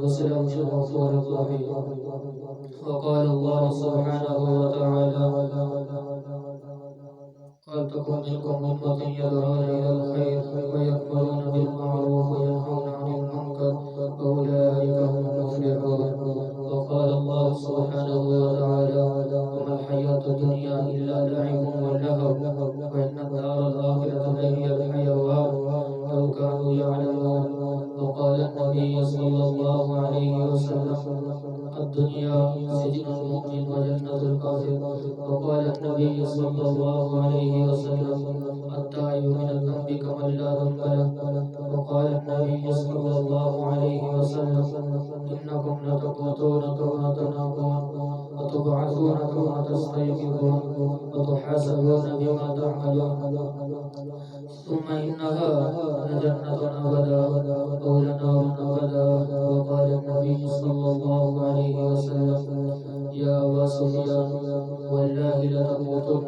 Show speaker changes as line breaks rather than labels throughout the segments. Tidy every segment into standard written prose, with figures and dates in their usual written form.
وسلم الغفور الرحيم. وقال الله سبحانه وتعالى: ولتكن منكم أمة يدعون إلى الخير ويأمرون بالمعروف وينهون عن المنكر وأولئك هم المفلحون. وقال الله سبحانه وتعالى: وما الحياة الدنيا إلا لعب ولهو وإن الدار الآخرة لهي الحيوان لو كانوا يعلمون. وقال النبي صلى الله عليه وسلم: الدنيا سجن المؤمن وجنة الكافر. وقال النبي صلى الله عليه وسلم: التائب من الذنب كمن لا ذنب له. وقال النبي صلى الله عليه وسلم: إنكم لتموتون كما تنامون وتبعثون كما تستيقظون وتحاسبون بما تعملون، ثم إنها لجنة أبدا أو لنار أبدا. وقال النبي صلى الله عليه وسلم: يا أبا سفيان والله لتموتن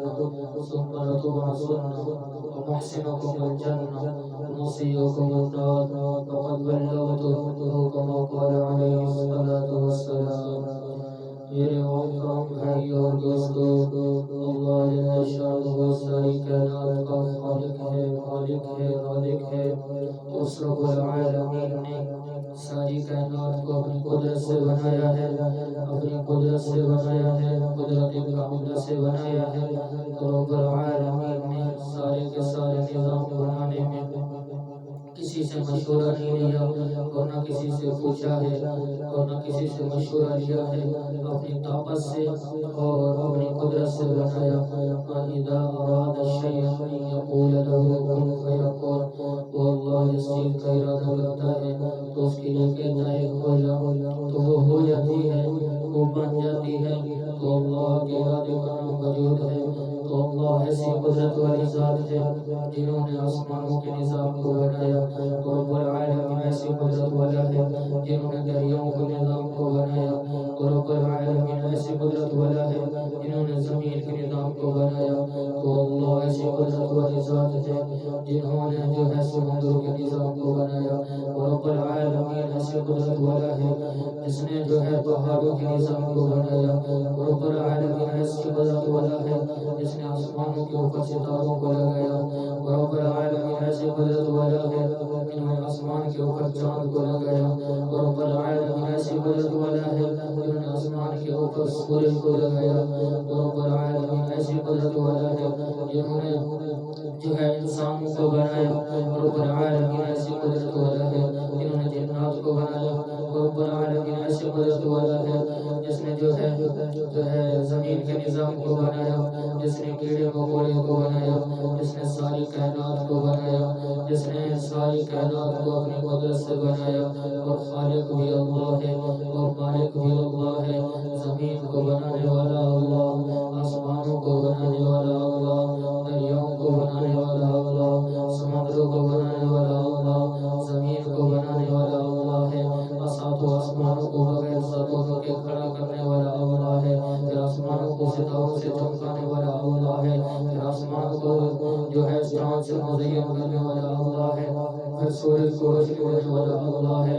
ثم لتبعثن ومحسنكم الجنة ومسيئكم النار وقد بلغته كما قال عليه الصلاة والسلام. میرے محترم بھائی اور دوستو، اللہ جل شانہ ساری کائنات کا خالق ہے، مالک ہے، رازق ہے. اس رب العالمین نے ساری کائنات کو اپنی قدرت سے بنایا ہے، اپنی قدرت سے بنایا ہے، قدرت کاملہ سے بنایا ہے. رب العالمین نے سارے کے سارے نظام بنانے میں کسی سے مشورہ نہیں لیا اور نہ کسی سے پوچھا ہے اور نہ کسی سے مشورہ لیا ہے. اپنی طاقت سے اور اپنی قدرت سے بنایا. وَإِذَا أَرَادَ شَيْئًا أَن يَقُولَ لَهُ كُن فَيَكُونُ. وہ اللہ جس چیز کا ارادہ کرتا ہے تو اس کے لیے کہتا ہے ہو جا، تو وہ ہو جاتی ہے، وہ بن جاتی ہے. تو اللہ کے ارادے کا نام وجود ہے. تو اللہ ایسی قدرت والی ذات ہے جنہوں نے آسمانوں کے نظام کو بنایا. رب العالمین ایسی قدرت والا ہے جنہوں نے دریاؤں کے نظام کو بنایا. رب العالمین ایسی قدرت والا ہے جنہوں نے زمین کے نظام کو بنایا. تو اللہ ایسی قدرت والی ذات ہے جنہوں نے جو ہے سمندروں کے نظام کو بنایا. رب العالمین ایسی قدرت والا ہے جس نے جو ہے پہاڑوں کے نظام کو بنایا. رب العالمین ایسی قدرت والا ہے جس نے آسمانوں کے اوپر ستاروں کو لگایا. رب العالمین ایسی قدرت والا ہے جنہوں نے آسمان کے اوپر چاند کو لگایا. رب العالمین ایسی قدرت والا ہے جنہوں نے آسمان کے اوپر سورج کو لگایا. رب العالمین ایسی قدرت والا ہے جنہوں نے جو ہے انسانوں کو بنایا. رب العالمین ایسی قدرت والا ہے جنہوں نے جنات کو بنایا. رب العالمین ایسی قدرت والا ہے جس نے جو ہے زمین کے نظام کو بنایا، جس نے کیڑے مکوڑے کو بنایا، جس نے ساری کائنات کو بنایا، جس نے ساری کائنات کو اپنی قدرت سے بنایا. اور خالق بھی اللہ ہے اور مالک بھی اللہ ہے. زمین کو بنانے والا اللہ، آسمانوں کو بنانے والا اللہ، دریاؤں کو بنانے والا اللہ، سمندروں کو بنانے والا اللہ، زمین کو بنانے والا اللہ ہے. ساتوں آسمانوں کو بغیر ستونوں کے کھڑا کرنے والا اللہ ہے. پھر آسمانوں کو ستاروں سے چمکانے والا اللہ ہے. پھر آسمان کو جو ہے چاند سے مزین کرنے والا اللہ ہے. پھر سورج کو روشنی دینے والا اللہ ہے.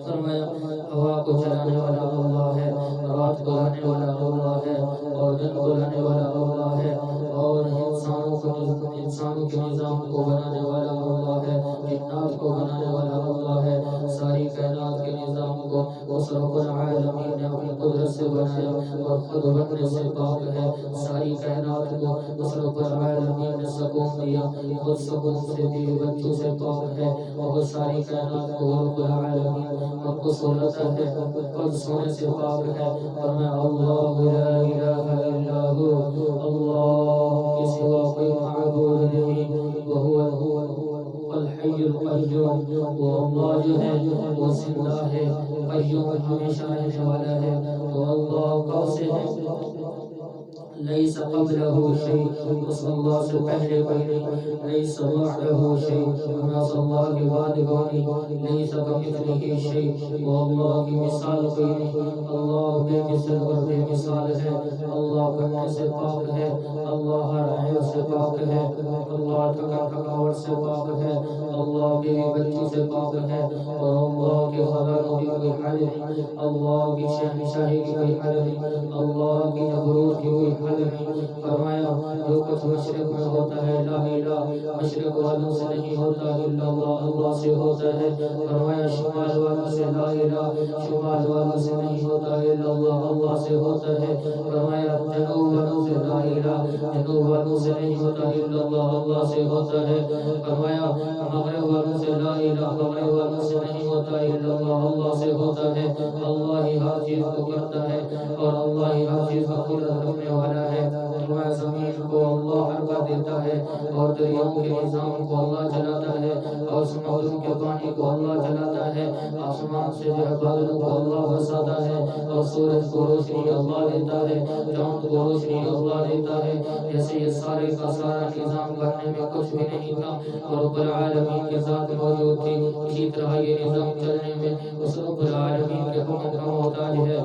فرمایا ہوا کو چلانے والا اللہ ہے، رات کو لانے والا اللہ ہے اور دن کو لانے والا اللہ ہے. اور انسانوں کے نظام کو بنانے والا اللہ ہے، جنات کو بنانے والا اللہ ہے. ساری کائنات کے نظام کو اس رب العالمین نے اپنی قدرت سے بنایا اور خود بننے سے پاک ہے. ساری کائنات کو اس رب العالمین نے سکون دیا، خود سکون سے بیوی بچوں سے پاک ہے. اور ساری کائنات کو رب العالمین اور کو سنتا ہے، خود سونے سے پاک ہے. اور میں اللہ لا الہ الا ہو، اللہ کے سوا کوئی معبود نہیں. وہو الحی القیوم، وہ اللہ جو ہے وہ زندہ ہے، قیوم ہمیشہ رہنے والا ہے. تو اللہ کب سے ہے؟ ليس قبله شيء اس اللہ سے پہلے کوئی نہیں ليس بعده شيء بس اللہ کے بعد کوئی نہیں ليس كمثله شيء وہ اللہ کی مثال کوئی نہیں اللہ بے مثل اور بے مثال ہے اللہ بننے سے پاک ہے اللہ ہر عیب سے پاک ہے اللہ تھکاوٹ سے پاک ہے اللہ بیوی بچوں سے پاک ہے اور اللہ کے خزانوں کی کوئی حد نہیں اللہ کی شہنشاہی کی کوئی حد نہیں اللہ کی جبروت کی کوئی حد نہیں فرمایا جو کچھ مشرق میں ہوتا ہے لا الہ مشرق والوں سے نہیں ہوتا الا اللہ اللہ سے ہوتا ہے فرمایا شمال والوں سے لا الہ شمال والوں سے نہیں ہوتا الا اللہ اللہ سے ہوتا ہے فرمایا جنوب والوں سے لا الہ جنوب والوں سے نہیں ہوتا الا اللہ اللہ سے ہوتا ہے فرمایا مغرب والوں سے لا الہ مغرب والوں سے نہیں ہوتا الا اللہ اللہ سے ہوتا ہے اللہ ہی ہر چیز کو کرتا ہے اور اللہ ہی ہر چیز کا قدرت رکھنے والا ہے فرمایا زمین کو اللہ حرکت دیتا ہے اور دریاؤں کے نظام کو اللہ چلاتا ہے اور سمندروں کے پانی کو اللہ چلاتا ہے آسمان سے جو ہے بادلوں کو اللہ برساتا ہے اور سورج کو روشنی اللہ دیتا ہے چاند کو روشنی اللہ دیتا ہے جیسے یہ سارے کا سارا نظام کرنے میں کچھ بھی نہیں تھا اور رب العالمین کے ذات موجود تھی اسی طرح یہ نظام چلنے میں اس رب العالمین کے حکم کا محتاج ہے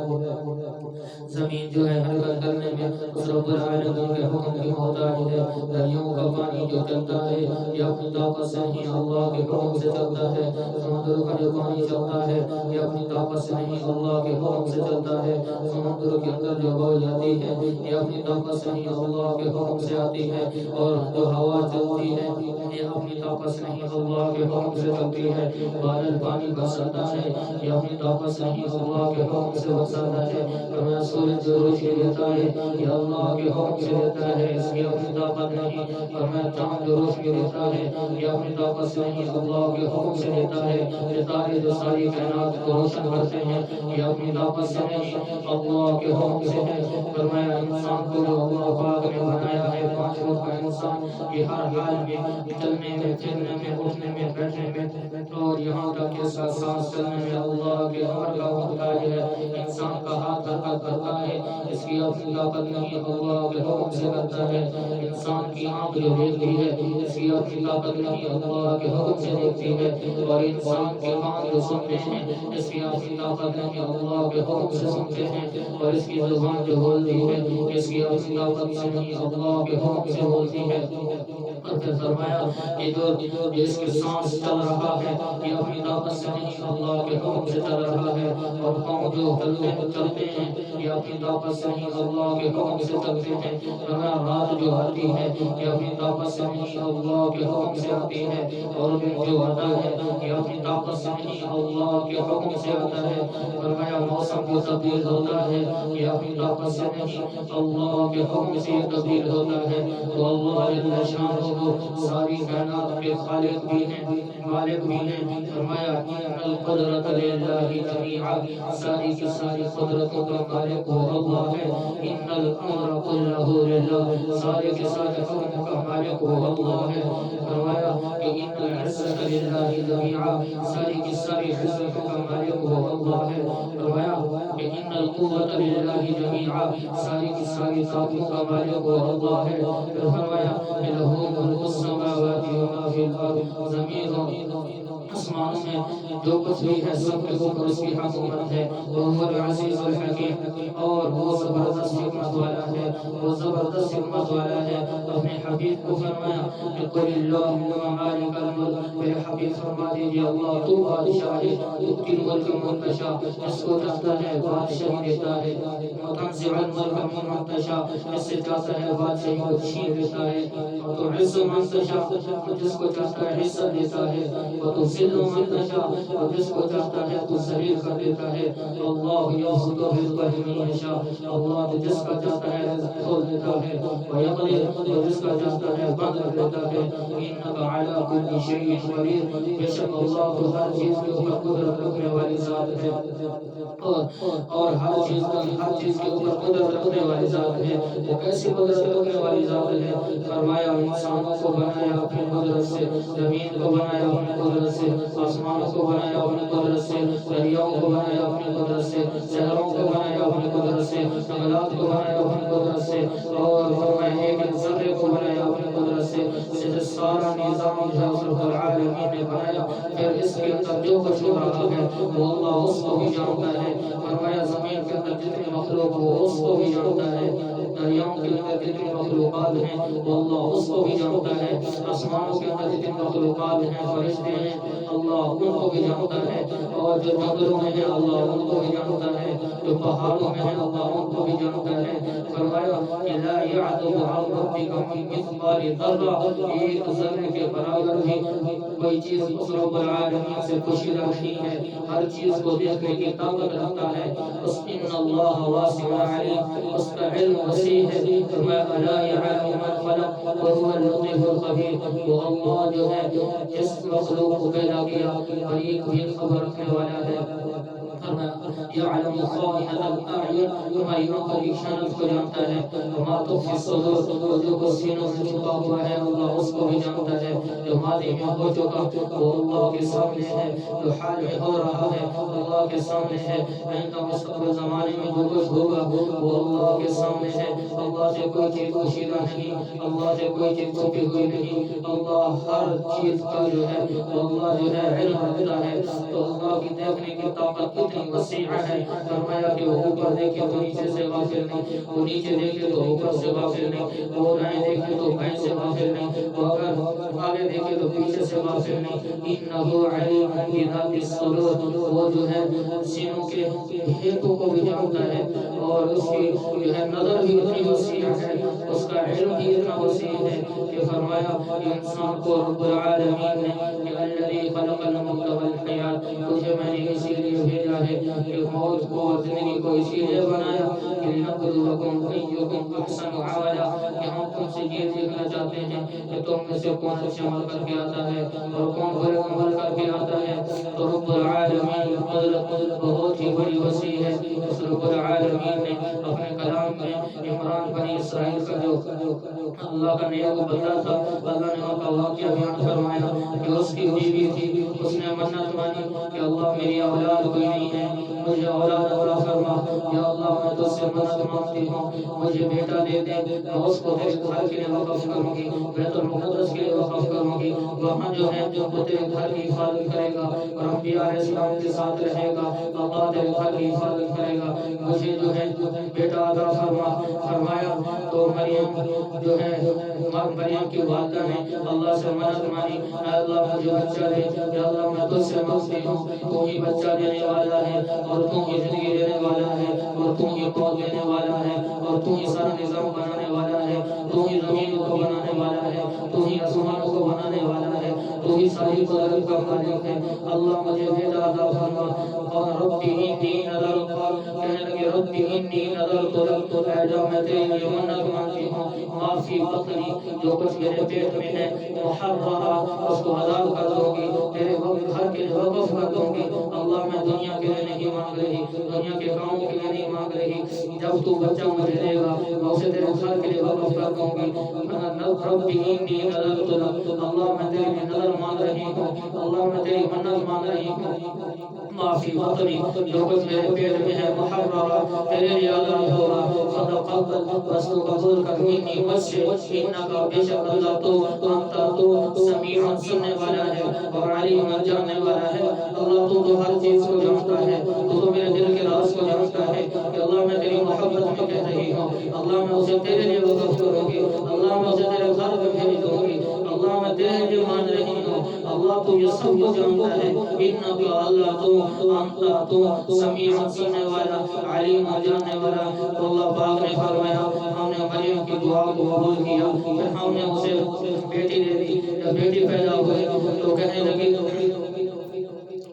زمین جو ہے حرکت کرنے میں اس رب العالمین کے حکم کی محتاج ہے دریاؤں کا پانی جو چلتا ہے یہ اپنی طاقت سے نہیں اللہ کے حکم سے چلتا ہے سمندر کا جو پانی چلتا ہے یہ اپنی طاقت سے نہیں اللہ کے حکم سے چلتا ہے سمندر کے اندر جو بو جاتی ہے یہ اپنی طاقت سے نہیں اللہ کے حکم سے آتی ہے اور جو ہوا چلتی ہے یہ اپنی طاقت سے نہیں اللہ کے حکم سے چلتی ہے بادل پانی برساتا ہے یہ اپنی طاقت سے نہیں اللہ کے حکم سے برساتا ہے اور سورج جو روشنی دیتا ہے یہ اللہ کے حکم سے دیتا ہے اس کی اپنی طاقت نہیں اور میں چاند جو روشنی دیتا ہے یہ اپنی طاقت سے نہیں اللہ کے حکم سے دیتا ہے ستارے جو ساری کائنات کو روشن کرتے ہیں یہ اپنی طاقت سے نہیں اللہ کے حکم سے ہے فرمایا انسان کو جو اللہ پاک نے بنایا ہے 5 روز کا انسان یہ ہر حال میں چلنے میں پھرنے میں اٹھنے میں بیٹھنے میں اور یہاں تک کہ سانس چلنے میں اللہ کے امر کا محتاج ہے انسان کا ہاتھ حرکت کرتا ہے اس کی اپنی طاقت نہیں اللہ کے حکم سے کرتا ہے انسان کی آنکھ جو دیکھتی ہے اس کی اپنی طاقت نہیں اللہ کے حکم سے دیکھتی ہے اور انسان کے کان جو سنتے ہیں اس کی اپنی طاقت نہیں اللہ کے حکم سے سنتے ہیں اور اس کی زبان جو بولتی ہے اس کی اپنی طاقت سے نہیں اللہ کے حکم سے بولتی ہے اور پھر فرمایا کہ جو اس کے سانس چل رہا ہے یہ اپنی طاقت سے نہیں اللہ کے حکم سے چل رہا ہے اور پاؤں جو چلتے ہیں یہ اپنی طاقت سے نہیں اللہ کے حکم سے چلتے ہیں فرمایا رات جو آتی ہے یہ اپنی طاقت سے نہیں اللہ کے حکم سے آتی ہے اور دن جو آتا ہے یہ اپنی طاقت سے نہیں اللہ کے حکم سے آتا ہے فرمایا موسم جو تبدیل ہوتا ہے یہ اپنی طاقت سے نہیں اللہ کے حکم سے تبدیل ہوتا ہے تو اللہ جل شانہ ساری کائنات کے خالق بھی ہیں مالک بھی ہیں فرمایا ان القدرت للہ جمیعا ساری کی ساری قدرتوں کا مالک وہ اللہ ہے ان الامر كله للہ سارے کے سارے حکم کا مالک وہ اللہ ہے فرمایا کہ ان العزت للہ جمیعا ساری کی ساری عزت کا مالک وہ اللہ ہے فرمایا کہ ان القوت للہ جمیعا ساری کی ساری طاقتوں کا مالک وہ اللہ ہے فرمایا کہ لہ ملک السماوات وما فی الارض زمین آسمانوں میں جو کچھ بھی ہے سب کے اوپر اس کی حکومت ہے وہ العزیز الحکیم اور وہ زبردست حکمت والا ہے وہ زبردست حکمت والا ہے اپنے حبیب کو فرمایا کہ قل اللہم مالک الملک میرے حبیب فرما دیجئے اللہ تو بادشاہ ہے تؤتی الملک من تشاء جس کو چاہتا ہے بادشاہی دیتا ہے وتنزع الملک ممن تشاء جس سے چاہتا ہے بادشاہی کو چھین دیتا ہے وتعز من تشاء جس کو چاہتا ہے عزت دیتا ہے وتذل من تشاء اور جس کو چاہتا ہے تو ذلیل کر دیتا ہے اللہ یبسط الرزق لمن یشاء اللہ جس کا چاہتا ہے رزق کھول دیتا ہے ویقدر اور جس کا چاہتا ہے بند کر دیتا ہے انک علی کل شیء قدیر بے شک اللہ تو ہر چیز کے اوپر قدرت رکھنے والی ذات ہے اور ہر چیز کے اوپر قدرت رکھنے والی ذات ہے وہ کیسی قدرت رکھنے والی ذات ہے فرمایا انسانوں کو بنایا اپنی قدرت سے زمین کو بنایا اپنی قدرت سے آسمانوں کو بنایا اپنی قدرت سے دریاؤں کو بنایا اپنی قدرت سے شہروں کو بنایا اپنی قدرت سے، جنگلات کو بنایا اپنی قدرت سے، اور فرمایا ایک ایک ذرے کو بنایا اپنی قدرت سے، جسے سارا نظام جو ہے رب العالمین نے بنایا، پھر اس کے اندر جو کچھ ہو رہا ہے وہ اللہ اس کو بھی جانتا ہے۔ فرمایا زمین کے اندر جتنی مخلوق ہو اس کو بھی جانتا ہے، دریاؤں کے اندر جتنی مخلوقات ہیں وہ اللہ اس کو بھی جانتا ہے، آسمانوں کے اندر جتنی مخلوقات ہیں، فرشتے ہیں، اللہ ان کو بھی جانتا ہے، اور جو جنگلوں میں ہیں اللہ ان کو بھی جانتا ہے، جو پہاڑوں میں ہیں اللہ ان کو بھی جانتا ہے۔ فرمایا لا يعذب عن ربك من مثقال ذرہ، ایک ذرے کے برابر بھی کوئی چیز اس رب العالمین سے پوشیدہ نہیں ہے، ہر چیز کو دیکھنے کی طاقت رکھتا ہے۔ اس ان اللہ واسع علیم، اس کا علم وسیع ہے۔ فرمایا الا يعلم من خلق وهو اللطيف الخبير، وہ اللہ جو ہے جس مخلوق کو پیدا کیا باریک بھی خبر رکھنے والا ہے۔ يعلم خائنة الأعين، خائنوں کا نشانت کو جانتا ہے، وما تخفي الصدور، جو کچھ سینوں میں چھپا ہوا ہے اللہ اس کو بھی جانتا ہے، جو ماضی میں ہو چکا وہ اللہ کے سامنے ہے، جو حال میں ہو رہا ہے اللہ کے سامنے ہے، آئندہ مستقبل زمانے میں جو کچھ ہوگا وہ اللہ کے سامنے ہے۔ اللہ سے کوئی چیز پوشیدہ نہیں، اللہ سے کوئی چیز چھپی ہوئی نہیں، اللہ ہر چیز کا جو ہے اللہ جو ہے علم رکھتا ہے، تو اللہ کی دیکھنے کی طاقت اتنی وسیع ہے۔ فرمایا کہ وہ اوپر دیکھے تو نیچے سے غافل نہیں، وہ نیچے دیکھے تو اوپر سے غافل نہیں، وہ دائیں دیکھے تو بائیں سے غافل نہیں، وہ اگر آگے دیکھے تو پیچھے سے غافل نہیں۔ انہ علیم بذات الصدور، وہ جو ہے سینوں کے ہیتوں کو بھی جانتا ہے، اور اس کی جو ہے نظر بھی اتنی وسیع ہے، اس کا علم بھی اتنا وسیع ہے کہ فرمایا انسان کو رب العالمین نے الذی خلق الموت والحیات، تجھے میں نے اسی لیے بھیجا ہے کہ موت کو اور زندگی کو اسی لیے بنایا کہ لنبلوکم ایکم احسن عملا، کہ ہم تم سے یہ دیکھنا چاہتے ہیں کہ تم میں سے کون اچھے عمل کر کے آتا ہے اور کون برے عمل کر کے آتا ہے۔ تو رب العالمین قدرت بہت ہی بڑی وسیع ہے۔ اس رب العالمین نے اپنے کلام میں عمران بنی اسرائیل کا جو اللہ کا نیک بندہ تھا، اللہ نے ان کا واقعہ بیان فرمایا کہ اس کی بیوی تھی، اس نے منت مانی کہ اللہ میری اولاد کوئی نہیں ہے، مجھے اولاد عطا فرما، یا اللہ میں تجھ سے منت مانگتی ہوں مجھے بیٹا دے دے، میں اس کو تیرے گھر کے لیے وقف کروں گی، بیت المقدس کے لیے وقف کروں گی، وہاں جو ہے وہ تیرے گھر کی حفاظت کرے گا اور انبیاء علیہ السلام کے ساتھ رہے گا، اللہ تیرے گھر کی حفاظت کرے گا، مجھے جو ہے بیٹا عطا فرما۔ فرمایا تو مریم جو ہے مریم کی والدہ نے اللہ سے منت مانی، اے اللہ مجھے بچہ دے، یا اللہ میں تجھ سے مانگتی ہوں، تو ہی بچہ دینے والا ہے اور تو ہی زندگی دینے والا ہے اور تو ہی موت دینے والا ہے اور تو ہی سارا نظام بنانے والا ہے، تو ہی زمین کو بنانے والا ہے، تو ہی آسمانوں کو بنانے والا ہے، تو ہی ساری قدرت کا مالک ہے، اللہ مجھے بیٹا عطا فرما۔ اور ربی انی نذرت، کہنے لگے ربی انی نذرت لک، اے جب میں تیرے لیے منت مانتی ہوں ما فی بطنی، جو کچھ میرے پیٹ میں ہے، محررا، اس کو حلال کر دوں گی، تیرے گھر کے لیے وقف کر دوں گی، اللہ میں دنیا کے لیے نہیں مانگ رہی، دنیا کے کاموں کے لیے نہیں مانگ رہی، جب تو بچہ مجھے دے گا میں اسے تیرے گھر کے لیے وقف کر دوں گی۔ ربی انی نذرت لک، اللہ میں تیرے لیے نظر مانگ رہی ہوں، اللہ میں تیری منت مانگ رہی ہوں، ما فی بطنی، جو کچھ میرے پیٹ میں ہے، محررا، تیرے لیے آزاد ہوگا، فتقبل، بس تو قبول کر منی مجھ سے، انکا بے شک اللہ تو انتا تو سمیع سننے والا ہے اور علیم جاننے والا ہے، اللہ تو ہر چیز کو جانتا ہے، تو میرے دل کے راز کو جانتا ہے کہ اللہ میں تیری محبت میں کہہ رہی ہوں، اللہ میں اسے تیرے لیے وقف کروں گی، اللہ میں اسے تیرے گھر میں بھیج دوں گی، اللہ میں تیرے لیے مان رہی ہوں، اللہ تو یہ سب کو جانتا ہے، انکا اللہ تو انتا تو سمیع سننے والا، علیم جاننے والا۔ تو اللہ پاک نے فرمایا ہم نے مریم کی دعا کو قبول کیا، پھر ہم نے اسے بیٹی دے دی، جب بیٹی پیدا ہوئی تو کہنے لگی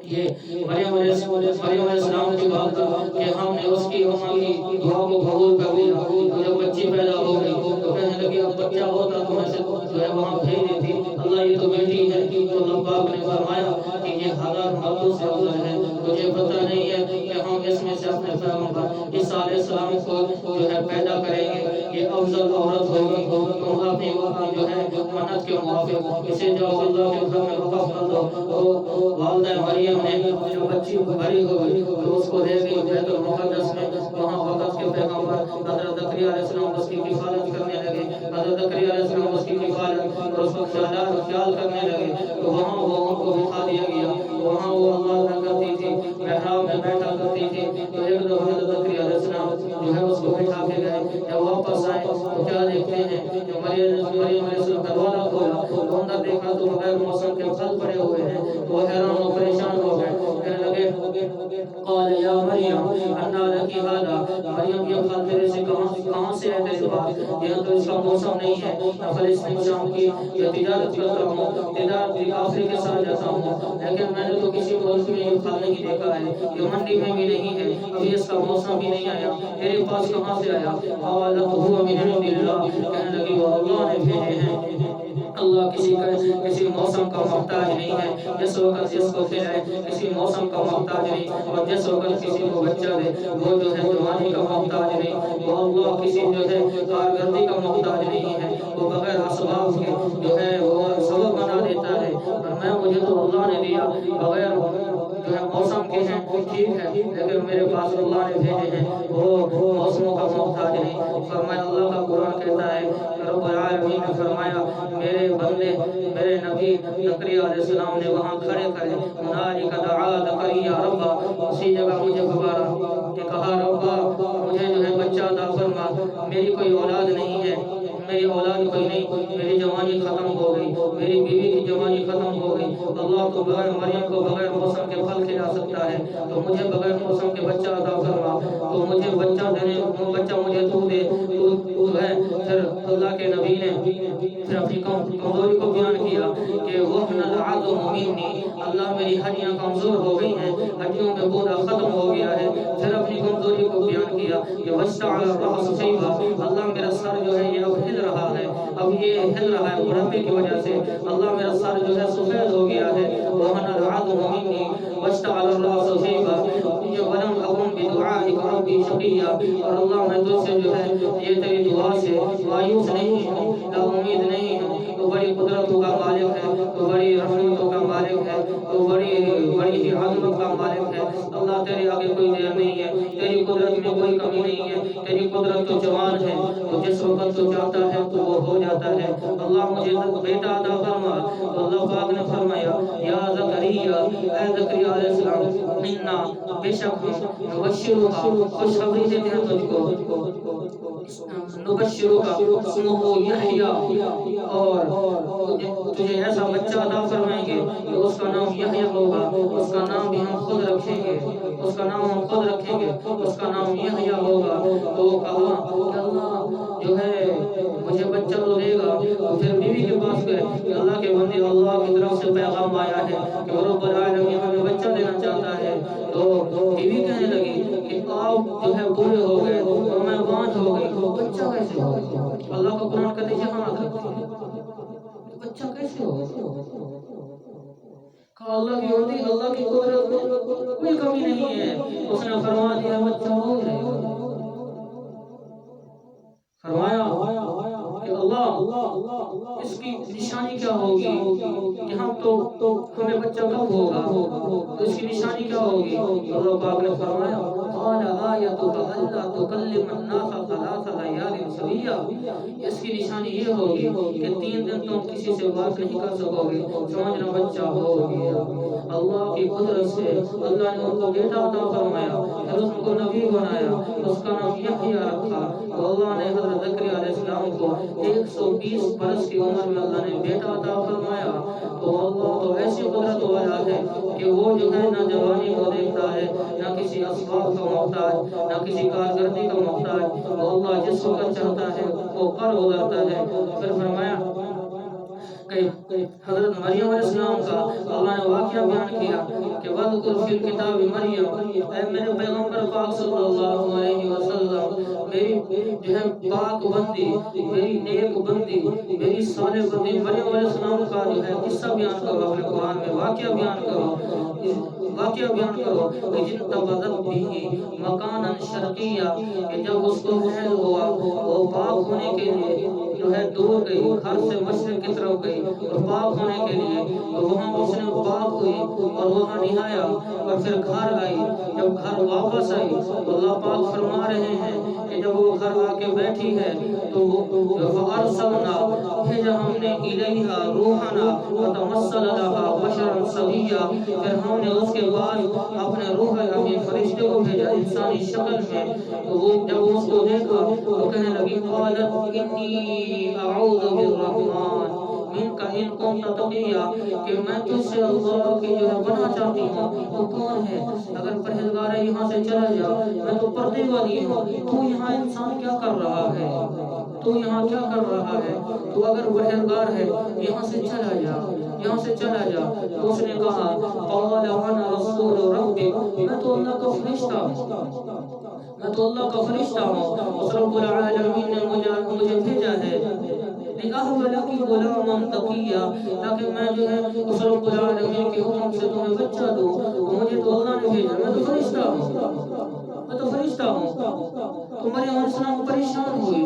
یہ مریم علیہ السلام کی بات کہ ہم نے اس کی اماں کی دعا کو قبول کر لیا، تو جب بچی پیدا ہو گئی تو کہنے لگی اب بچہ ہوتا تو میں سے جو ہے وہاں بھیج دیتی، اللہ یہ تو بیٹی ہے، تو اللہ پاک نے فرمایا کہ یہ 1000 مرتوں سے افضل ہے، تجھے پتہ نہیں ہے کہ ہم اس میں میں سے اپنے پیغمبر عیسیٰ علیہ السلام کو جو ہے پیدا کریں گے، یہ افضل عورت ہوگی، تم اپنی جو ہے منت کے موافق اسے جب اللہ کے گھر میں وقف کر دو۔ تو والدہ مریم نے جو بچی بھری ہوئی تو اس کو لے گئی بیت المقدس میں، وہاں وقت کے پیغمبر حضرت زکریا علیہ السلام اس کی کفالت کرنے لگے، حضرت زکریا علیہ السلام اس کی کفالت اور اس کو خیال کرنے لگے، تو وہاں وہ ان کو بٹھا دیا گیا، وہاں وہ اللہ کرتی تھی، محراب میں بیٹھا کرتی تھی، تو ایک دفعہ حضرت زکریا علیہ السلام جو ہے اس کو بٹھا کے گئے، جب واپس آئے تو کیا دیکھتے ہیں کہ مریم علیہ السلام دروازہ کھولا تو اندر دیکھا تو بغیر موسم کے پھل پڑے ہوئے ہیں، تو وہ حیران و پریشان ہو گئے، کہنے لگے قال یا مریم انا لکی ھذا، مریم یہ پھل تیرے سے کہاں سے ہے تیرے پاس، یہاں تو اس کا موسم نہیں ہے، میں فلسطین شام کی یہ تجارت کرتا ہوں، تجارت کی کافری کے ساتھ جاتا ہوں، لیکن میں نے تو کسی ملک میں یہ پھل نہیں دیکھا ہے، یہ منڈی میں بھی نہیں ہے، ابھی اس کا موسم بھی نہیں آیا، تیرے پاس کہاں سے آیا؟ قالت هو من عند اللہ، کہنے لگی وہ اللہ نے بھیجے ہیں، اللہ کسی موسم کا محتاج نہیں ہے، جس وقت جس کو کھلائے کسی موسم کا محتاج نہیں، اور جس وقت کسی کو بچہ دے وہ جو ہے جوانی کا محتاج نہیں، وہ اللہ کسی جو ہے کارگردی کا محتاج نہیں ہے، وہ بغیر اسباب کے جو ہے وہ سبب بنا دیتا ہے، اور مجھے تو اللہ نے دیا بغیر جو ہے موسم کے ہیں ٹھیک ہے، لیکن میرے پاس اللہ نے بھیجے ہیں وہ موسموں کا محتاج نہیں۔ فرمایا اللہ کا قرآن کہتا ہے رب العالمین نے فرمایا میرے بندے میرے نبی زکریا علیہ السلام نے وہاں کھڑے ہنالک دعا زکریا ربا، اسی جگہ مجھے پکارا کہ کہا ربا مجھے جو ہے بچہ عطا فرما، میری کوئی اولاد نہیں ہے، میری اولاد کوئی نہیں، میری جوانی ختم ہو گئی، میری بیوی کی جوانی ختم ہو گئی، اللہ تو بغیر مریم کو بغیر موسم کے پھل کھلا سکتا ہے، تو مجھے بغیر موسم کے بچہ عطا فرما، تو مجھے بچہ دینے بچہ مجھے تو دے، تو ہے۔ پھر اللہ کے نبی نے پھر اپنی کمزوری کو بیان کیا کہ وَهْنَ الْعَظْمُ مِنِّي، اللہ میری ہڈیاں کمزور ہو گئی ہیں، ہڈیوں میں پورا ختم ہو گیا ہے، پھر اپنی کمزوری کو بیان کیا کہ وَاشْتَعَلَ الرَّأْسُ شَيْبًا، اللہ میرا سر جو ہے یہ اب ہل رہا ہے، اب یہ ہل رہا ہے بڑھاپے کی وجہ سے، اللہ میرا سر جو ہے سفید ہو گیا ہے، وَهْنَ الْعَظْمُ مِنِّي وَاشْتَعَلَ الرَّأْسُ شَيْبًا وَلَمْ أَكُنْ بِدُعَائِكَ رَبِّي شَقِيًّا، اور اللہ میں تجھ سے جو ہے یہ تیری دعا سے مایوس نہیں ہوں، نا امید نہیں ہوں، تو بڑی قدرتوں کا مالک ہے، تو بڑی رحمتوں کا مالک ہے، تو بڑی ہی عظمت کا مالک ہے، اللہ تیرے آگے کوئی دیر نہیں ہے، تیری قدرت میں کوئی کمی نہیں ہے، تیری قدرت تو جوان ہے، تو جس وقت تو چاہتا ہے تو وہ ہو جاتا ہے، اللہ مجھے بیٹا عطا فرما، تو اللہ پاک نے فرمایا یا زکریا اے زکریا علیہ السلام انا بے شک ہم نبشرک خوشخبری دیتے ہیں تجھ کو، نبشرک اسمہ یحییٰ، اور تجھے ایسا بچہ عطا فرمائیں گے کہ اس کا نام یحییٰ ہوگا، اس کا نام بھی ہم خود رکھیں گے، اس کا نام ہم خود رکھیں گے، اس کا نام یحییٰ ہوگا۔ تو کہا کہ اللہ جو ہے مجھے بچہ تو دے گا، تو پھر بیوی کے پاس گئے کہ اللہ کے بندے اللہ کی طرف سے پیغام آیا ہے کہ رب العالمین ہمیں بچہ دینا چاہتا ہے، تو بیوی کہنے لگی کہ آپ جو ہے بوڑھے ہو گئے اور میں بانجھ ہو گئی، بچہ کیسے ہوگا؟ اللہ کا قرآن کہتے ہیں ہاتھ رکھتے ہیں، بچہ کیسے ہوگا؟ کہا اللہ کی ہوتی اللہ کی قدرت میں کوئی کمی نہیں ہے، اس نے فرما دیا بچہ ہو جائے گا۔ فرمایا کہ اللہ اس کی نشانی کیا ہوگی کہ ہم تو ہمیں بچہ کب ہوگا، تو اس کی نشانی کیا ہوگی؟ اللہ پاک نے فرمایا قال آیتک الا تکلم الناس ثلاث لیال سویا، اس کی نشانی یہ ہوگی کہ 3 دن تم کسی سے بات نہیں کر سکو گے، سمجھنا بچہ ہو گیا۔ اللہ کی قدرت سے اللہ نے ان کو بیٹا عطا فرمایا، پھر اس کو نبی بنایا، اس کا نام یحییٰ رکھا، تو اللہ نے حضرت زکریا علیہ السلام کو 120 برس کی عمر میں اللہ نے بیٹا عطا فرمایا۔ تو اللہ تو ایسی قدرت والا ہے کہ وہ جو ہے نہ جوانی کو دیکھتا ہے، نہ کسی اسباب کا محتاج، نہ کسی کارکردگی کا محتاج، تو اللہ جس وقت چاہتا ہے وہ کر گزرتا ہے۔ پھر فرمایا کہ حضرت مریم علیہ السلام کا اللہ نے واقعہ بیان کیا کہ وَذْكُرْ فِي الْكِتَابِ مریم، اے میرے پیغمبر پاک صلی اللہ علیہ وسلم میری جو ہے پاک بندی، میری نیک بندی، میری صالح بندی مریم علیہ السلام کا جو ہے قصہ بیان کرو، اپنے قرآن میں واقعہ بیان کرو، واقعہ بیان کرو کہ جن تبذت بھی مکانا شرقیہ، کہ جب اس کو حیض ہوا وہ پاک ہونے کے لیے جو ہے دور گئی، گھر سے مشرق کی طرف گئی اور پاک ہونے کے لیے، تو وہاں اس نے پاک ہوئی اور وہاں نہایا اور پھر گھر آئی۔ جب گھر واپس آئی تو اللہ پاک فرما رہے ہیں کہ جب وہ گھر آ کے بیٹھی ہے تو فَأَرْسَلْنَا، بھیجا ہم نے إِلَيْهَا رُوحَنَا فَتَمَثَّلَ لَهَا بَشَرًا سَوِيًّا، پھر ہم نے اس کے بعد اپنے روح اپنے فرشتے کو بھیجا انسانی شکل میں، تو وہ جب اس کو دیکھا تو کہنے لگی قالت انی اعوذ بالرحمن منک ان کنت تقیا، کہ میں تجھ سے اللہ کی جو ہے پناہ چاہتی ہوں، تو کون ہے؟ اگر پرہیزگار ہے یہاں سے چلا جا، میں تو پردے والی ہوں، تو یہاں انسان کیا کر رہا ہے؟ تو یہاں کیا کر رہا ہے؟ تو اگر پرہیزگار ہے یہاں سے چلا جا، یہاں سے چلا جا۔ تو اس نے کہا قال وانا رسول ربک، میں تو اللہ کا فرشتہ ہوں، میں تو اللہ کا فرشتہ ہوں، رب العالمین نے مجھے بھیجا ہے لِأَهْوَ لَكِ غُلَامًا تَقِيًّا، تاکہ میں جو ہے اس رب العالمین کے حکم سے تمہیں بچہ دوں، مجھے تو اللہ نے بھیجا، میں تو فرشتہ ہوں، میں تو فرشتہ ہوں۔ تو مریم علیہ السلام پریشان ہوئی،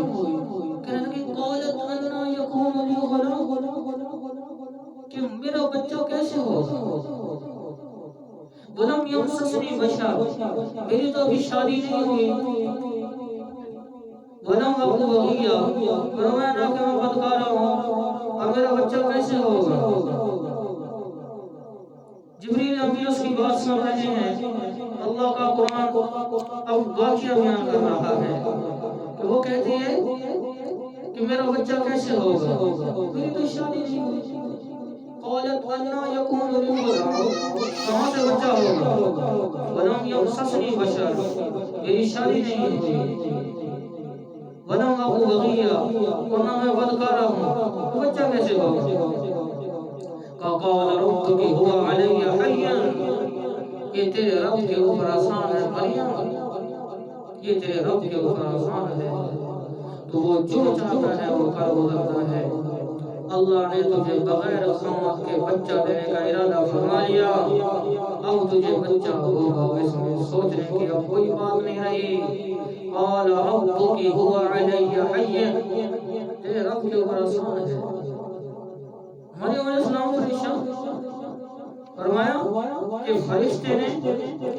کہنے لگی قالت انا یکون لی غلام، کہ میرا بچہ کیسے ہوگا؟ ولم یمسسنی بشر، میری تو ابھی شادی نہیں ہوئی، ولم اکو بغیا، فرمایا نہ کہ میں بدکارہ ہوں، اور میرا بچہ کیسے ہوگا؟ جبریل امین اس کی بات سن رہے ہیں، اللہ کا قرآن اب واقعہ بیان کر رہا ہے کہ وہ کہتی ہے کہ میرا بچہ کیسے ہوگا، میری تو شادی نہیں ہوئی۔ قالت انا یکون لی غلام، کہاں سے بچہ ہوگا؟ ولم یمسسنی بشر، میری شادی نہیں ہوئی، ولم اکو بغیا، اور نہ میں بدکارہ ہوں، تو بچہ کیسے ہوگا؟ قال ربک هو علی حین، یہ تیرے رب کے اوپر آسان ہے مریم، یہ تیرے رب کے اوپر آسان ہے، تو وہ جو چاہتا ہے وہ کر گزرتا ہے۔ اللہ نے تجھے بغیر خامت کے بچہ دینے کا ارادہ فرما لیا، اب تجھے بچہ ہوگا، اس میں سوچنے کی اب کوئی بات نہیں رہی۔ قال ربک هو علی حین، تیرے رب کے اوپر آسان ہے۔ مریم علیہ السلام پریشان، فرمایا کہ فرشتے نے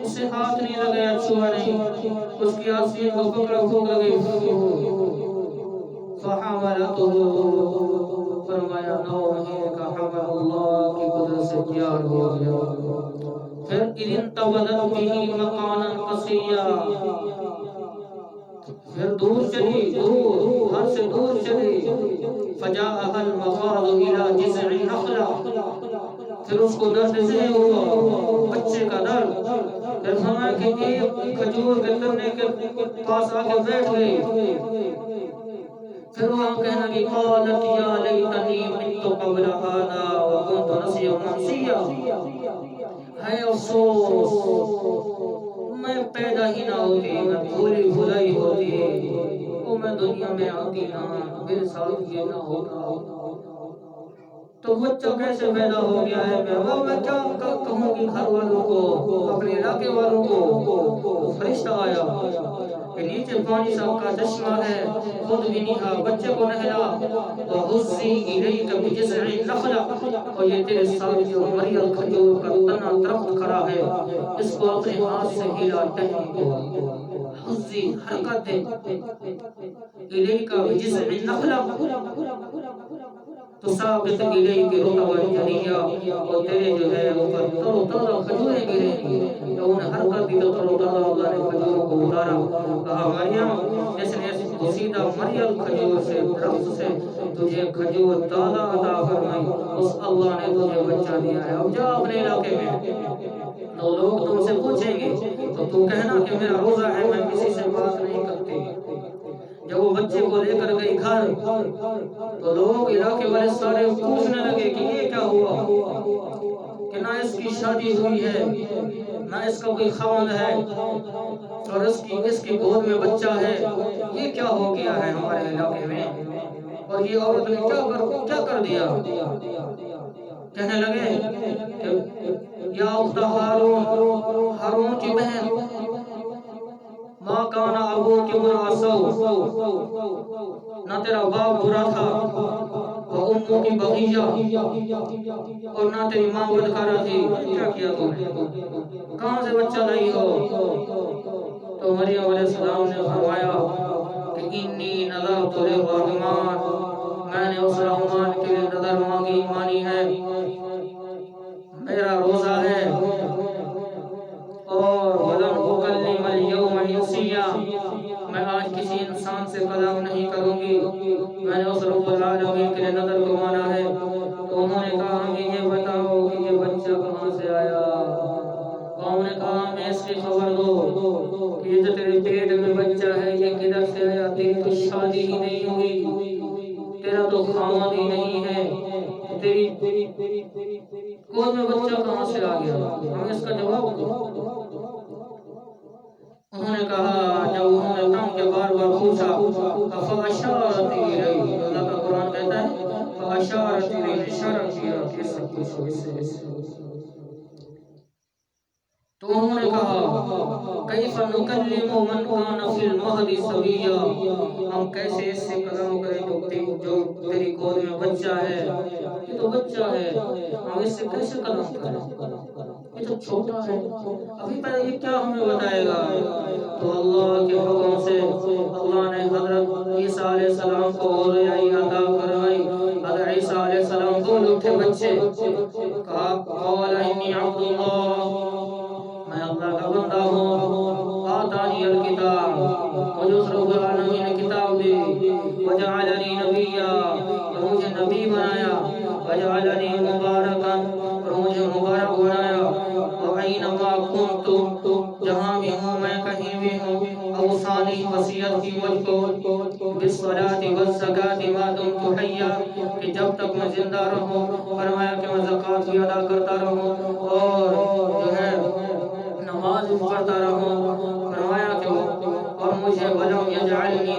اس سے ہاتھ نہیں لگایا، چھوا نہیں، اس کی آسین کو پکڑا پھونک لگی، فحملته، فرمایا 9 مہینے کا حمل اللہ کی قدرت سے تیار ہو گیا۔ پھر اذ انتبذت به مکانا قصیا، پھر دور چلی، دور گھر سے دور چلی، فجاءها المخاض الى جذع النخلہ، پھر اس کو درد سے ہوا، بچے کا درد، پھر فرمایا کہ ایک کھجور کے تنے کے پاس آ کے بیٹھ گئی، پھر وہاں کہنے لگی قالت یا لیتنی مت قبل هذا وكنت نسیا منسیا، ہے افسوس میں پیدا ہی نہ ہوتی، میں بھولی بھلائی ہوتی، او میں دنیا میں آتی نہ، میرے ساتھ یہ نہ ہوتا، تو بچہ کیسے پیدا ہو گیا ہے؟ میں کیا کہوں گی گھر والوں کو، اپنے علاقے والوں کو؟ فرشتہ آیا کہ نیچے پانی صاحب کا چشمہ ہے، خود بھی نہا، بچے کو نہلا، وَحُزِّي إِلَيْكَ بِجِذْعِ النَّخْلَةِ، اور یہ تیرے ساتھ جو مریم کھجور کا تنا درخت کھڑا ہے، اس کو اپنے ہاتھ سے ہلا، ٹہنی کو حُزِّي، حرکت دے، إِلَيْكَ بِجِذْعِ النَّخْلَةِ، تساقط إليك رطبا جنيا، اور تیرے جو ہے اوپر تر و تازہ کھجوریں گریں گی، تو انہیں ہر کر دی تو تر و تازہ اللہ نے کھجوروں کو اتارا، کہا مریم جس نے گسیدہ مریم کھجور سے درخت سے تجھے کھجور تازہ عطا فرمائی، اس اللہ نے تجھے بچہ دیا ہے، اب جا اپنے علاقے میں، تو لوگ تم سے پوچھیں گے تو تو کہنا کہ میرا روزہ ہے، میں کسی سے بات نہیں کرتی۔ جب وہ بچے کو لے کر گئی گھر تو لوگ علاقے والے سارے پوچھنے لگے کہ یہ کیا ہوا، کہ نہ اس کی شادی ہوئی ہے، نہ اس کا کوئی خاوند ہے، اور اس کی گود میں بچہ ہے، یہ کیا ہو گیا ہے ہمارے علاقے میں، اور یہ عورت نے کیا کر دیا؟ کہنے لگے کہ یا اخت ہارون کی بہن، ماں کانا ابوک امرأ سوء، نہ تیرا باپ برا تھا، وہ امو کی بغیہ، اور نہ تیری ماں بدکارہ تھی، کیا کیا تم نے؟ کہاں سے بچہ لائی ہو؟ تو مریم علیہ السلام نے فرمایا کہ انی نذرت للرحمن، میں نے اس رحمان کے لیے نظر مانی ہے، میرا روزہ ہے، اور ولن اکلم اليوم انسیا، میں آج کسی انسان سے کلام نہیں کروں گی، میں نے اس رب العالمین کے لیے نظر کو مانا ہے۔ تو انہوں نے کہا کہ یہ بتاؤ کہ یہ بچہ کہاں سے آیا؟ انہوں نے کہا ہمیں اس کی خبر دو کہ یہ جو تیرے پیٹ میں بچہ ہے یہ کدھر سے آیا؟ تیری تو شادی ہی نہیں ہوئی، تیرا تو خاوند ہی نہیں ہے، تیری گود میں بچہ کہاں سے آ گیا؟ ہمیں اس کا جواب دو۔ انہوں نے کہا، جب انہوں نے تم کے بار بار پوچھا، فَأَشَارَتْ إِلَيْهِ، اللہ کا قرآن کہتا ہے فَأَشَارَتْ إِلَيْهِ، اشارہ کیا کہ اس سے پوچھو، اس سے۔ تو انہوں نے کہا کیف نکلم من کان فی المہد صبیا، ہم کیسے اس سے کلام کریں جو تیری گود میں بچہ ہے؟ یہ تو بچہ ہے، ہم اس سے کیسے کلام کریں؟ یہ تو چھوٹا ہے، ابھی پہلے یہ کیا ہمیں بتائے گا؟ تو اللہ کے حکم سے اللہ نے حضرت عیسیٰ علیہ السلام کو رویائی عطا فرمائی۔ حضرت عیسیٰ علیہ السلام بول اٹھے بچے، کہا قال انی عبد اللہ، میں اللہ کا بندہ ہوں، آتانی الکتاب، مجھے اس رب العالمین نے کتاب دی، وجعلنی نبیا، اور مجھے نبی بنایا، وجعلنی مبارکا، اور مجھے مبارک بنایا، وَأَيْنَمَا كُنْتُ، جہاں بھی ہوں میں کہیں بھی ہوں، اوصانی وصیت کی مجھ کو، بالصلاة والزکاة ما دمت حیا، کہ جب تک میں زندہ رہوں، فرمایا کہ میں زکوٰۃ بھی ادا کرتا رہوں، اور جو ہے نماز بھی پڑھتا رہوں، فرمایا کہ اور مجھے وَلَمْ يَجْعَلْنِي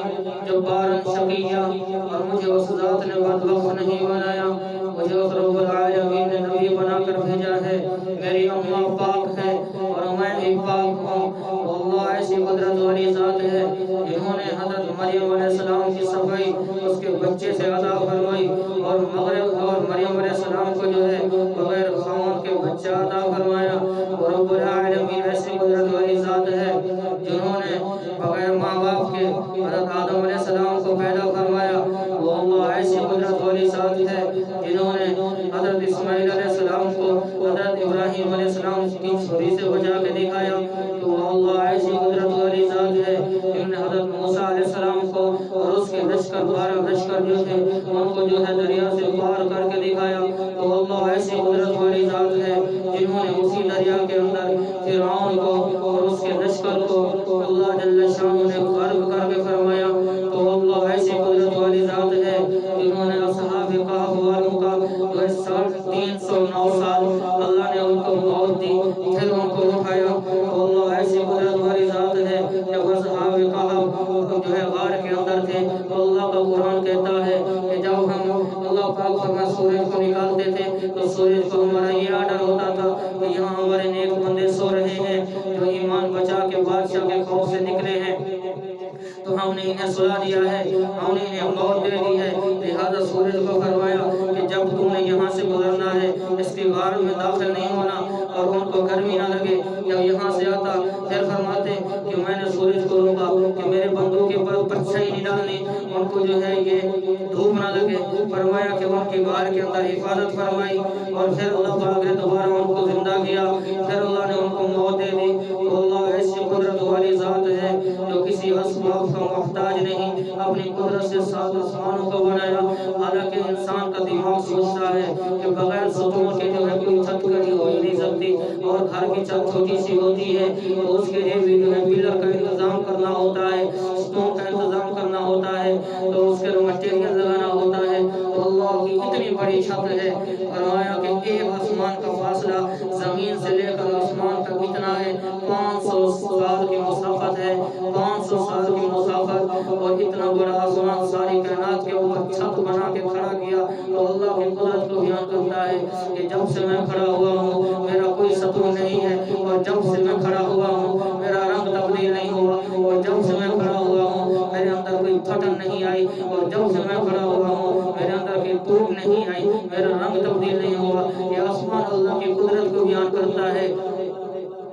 جَبَّارًا شَقِيًّا، اور مجھے اس ذات نے بدبخت نہیں بنایا، مجھے اس رب العالمین نے نبی بنا کر بھیجا ہے، میری اماں پاک ہے اور میں بھی پاک ہوں۔ اللہ ایسی قدرت والی ذات ہے جنہوں نے حضرت مریم علیہ السلام کی صفائی اس کے بچے سے عطا فرمائی، اور مریم علیہ السلام کو جو ہے بغیر خاوند کے بچہ عطا فرمایا۔ اور رب العالمین ایسی قدرت والی ذات ہے جنہوں نے بغیر ماں باپ کے حضرت آدم علیہ السلام کو پیدا فرمایا۔ وہ اللہ ایسی قدرت والی ذات ہے جنہوں نے حضرت اسماعیل علیہ السلام کو حضرت ابراہیم علیہ السلام کی چھری سے بچا کے دکھایا۔ تو وہ اللہ ایسی قدرت والی ذات ہے جنہوں نے حضرت موسیٰ علیہ السلام کو اور اس کے لشکر 12 لشکر جو تھے ان کو جو ہے دریا سے پار کر کے دکھایا۔ تو اللہ ایسی قدرت والی ذات ہے جنہوں نے اسی دریا کے اندر فرعون کو اور اس کے لشکر کو اللہ جل شانہ نے غرق کر کے فرمایا۔ تو اللہ ایسی قدرت والی ذات ہے جنہوں نے اصحاب کہف والوں کا 309 سال اللہ نے ان کو موت دی، پھر ان کو اٹھایا۔ تو اللہ ایسی قدرت والی ذات ہے، جب اصحاب کہف جو ہے غار کے اندر تھے تو اللہ کا قرآن کہتا ہے کہ جب ہم اللہ پاک فرما سورج کو نکالتے تھے تو سورج کو ہمارا یہ آرڈر ہوتا تھا کہ یہاں ہمارے نیک بندے سو رہے ہیں جو ایمان بچا کے بادشاہ کے خوف سے نکلے ہیں، تو ہم نے انہیں سلا دیا ہے، ہم نے انہیں موت دے دی ہے۔ لہذا سورج کو فرمایا کہ جب تم نے یہاں سے گزرنا ہے اس کی غار میں داخل نہیں ہونا، اور ان کو گرمی نہ لگے جب یہاں سے آتا۔ پھر فرماتے کہ میں نے سورج کو روکا کہ میرے بندوں کے پر پرچھائی نہیں ڈالنی، ان کو جو ہے یہ دھوپ نہ لگے، فرمایا کہ ان کی غار کے اندر حفاظت فرمائی، اور پھر اللہ پاک نے دوبارہ ان کو زندہ کیا، پھر اللہ نے ان کو موت دے دی۔ تو اللہ ایسی قدرت والی ذات ہے جو کسی اسباب کا محتاج نہیں، اپنی قدرت سے 7 آسمانوں کو بنایا۔ حالانکہ انسان کا دماغ سوچتا ہے کہ بغیر ستون کے جو ہے کوئی چھت کھڑی ہو ہی نہیں سکتی، اور گھر کی چھت چھوٹی سی ہوتی ہے تو اس کے لیے بھی جو ہے پلر کا انتظام کرنا ہوتا ہے، ستون کا انتظام کرنا ہوتا ہے، تو اس کے لیے مٹیریل لگانا ہوتا ہے۔ تو اللہ کی اتنی بڑی چھت ہے، فرمایا کہ ایک آسمان کا فاصلہ زمین سے لے کر آسمان تک اتنا ہے، 500 سال کی مسافت پھٹن نہیں آئی، اور جب سے میں کھڑا ہوا ہوں میرے اندر کی دھوپ نہیں آئی، میرا رنگ تبدیل نہیں ہوا۔ یہ آسمان اللہ کی قدرت کو بیان کرتا ہے۔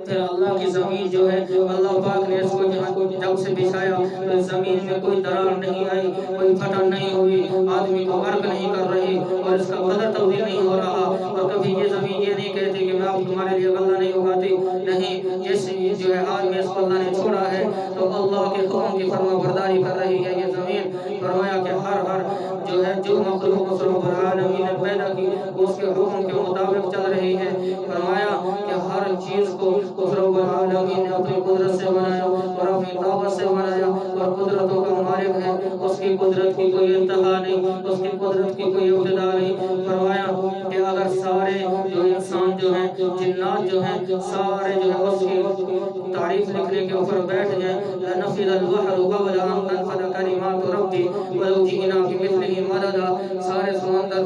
پھر اللہ کی زمین جو ہے، اللہ پاک نے اس کو جب سے بچھایا تو زمین میں کوئی درار نہیں آئی، کوئی پھٹن نہیں ہوئی، آدمی کو غرق نہیں کر رہی، اور اس کا قدر تبدیل نہیں ہو رہا۔ اور کبھی یہ زمین یہ نہیں کہتی کہ میں اب تمہارے لیے غلہ نہیں اگاتی، نہیں، جیسے جو ہے آج میں اس کو اللہ نے چھوڑا ہے تو اللہ کے حکم کی فرما برداری کر رہی ہے یہ زمین۔ فرمایا کہ ہر جو ہے جو مخلوق اس رب العالمین نے پیدا کی اس کے حکم کے مطابق چل رہی ہے۔ فرمایا کہ ہر چیز کو اس رب العالمین نے اپنی قدرت سے بنایا اور اپنی طاقت سے بنایا، اور قدرتوں کا مالک ہے، اس کی قدرت کی کوئی انتہا نہیں، اس کی قدرت کی کوئی ابتدا نہیں۔ فرمایا کہ اگر سارے جو انسان جو ہیں، جنات جو ہیں، سارے جو ہے اس کی تعریف لکھنے کے اوپر بیٹھ جائیں، لنفذ البحر قبل ان تنفذ کلمات ربی ولو جئنا بمثله مددا، سارے سمندر